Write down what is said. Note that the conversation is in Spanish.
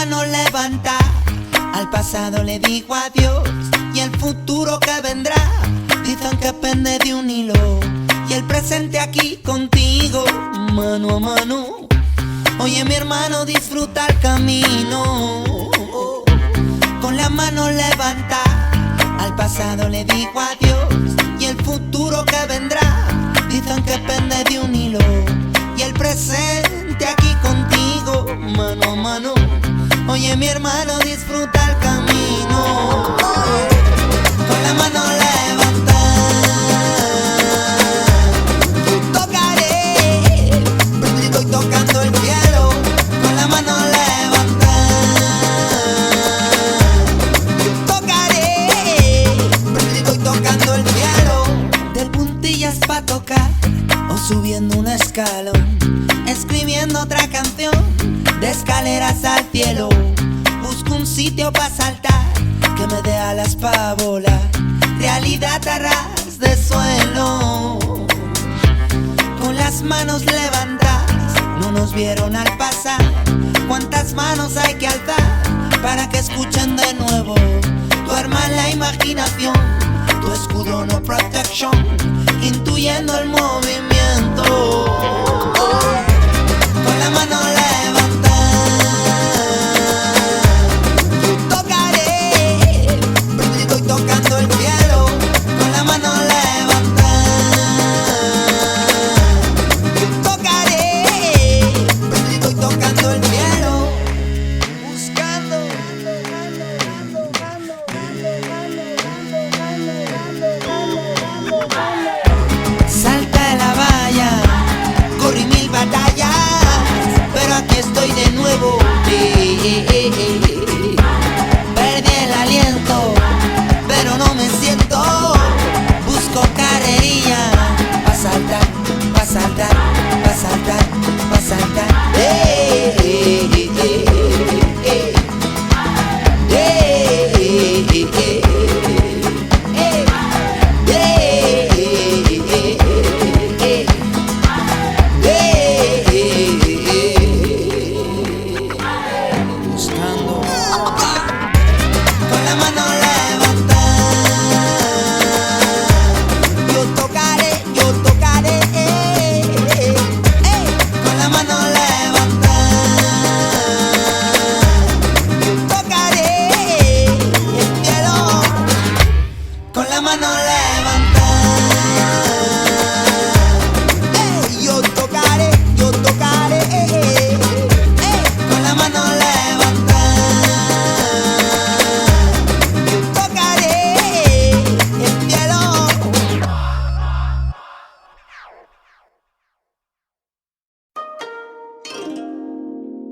mano levanta, al pasado le digo adiós y el futuro que vendrá. Dicen que pende de un hilo y el presente aquí contigo, mano a mano. Oye mi hermano, disfruta el camino. Con la mano levanta, al pasado le digo adiós y el futuro que vendrá. Dicen que pende de un hilo y el presente aquí contigo, mano a mano. Oye mi hermano, disfruta el camino. Con la mano levanta, yo tocaré, pero estoy tocando el cielo. Con la mano levanta, yo tocaré, pero estoy tocando el cielo. De puntillas pa' tocar o subiendo un escalón, escribiendo otra canción, de escaleras al cielo. Busco un sitio pa' saltar que me dé alas pa' volar, realidad a ras de suelo. Con las manos levantadas, no nos vieron al pasar. ¿Cuántas manos hay que alzar para que escuchen de nuevo? Tu arma en la imaginación, tu escudo no protection, intuyendo el movimiento. Con la mano levanta, yo tocaré, pero estoy tocando el cielo. Con la mano levanta, yo tocaré, pero estoy tocando el cielo. Buscando, salta de la valla, corrí mil batallas, pero aquí estoy de nuevo. Perdí el aliento, pero no me siento. Busco carrerilla, pa' saltar, pa' saltar, pa' saltar, pa' saltar. Con la mano levanta, yo tocaré, yo tocaré. Con la mano levanta, yo tocaré el cielo. Con la mano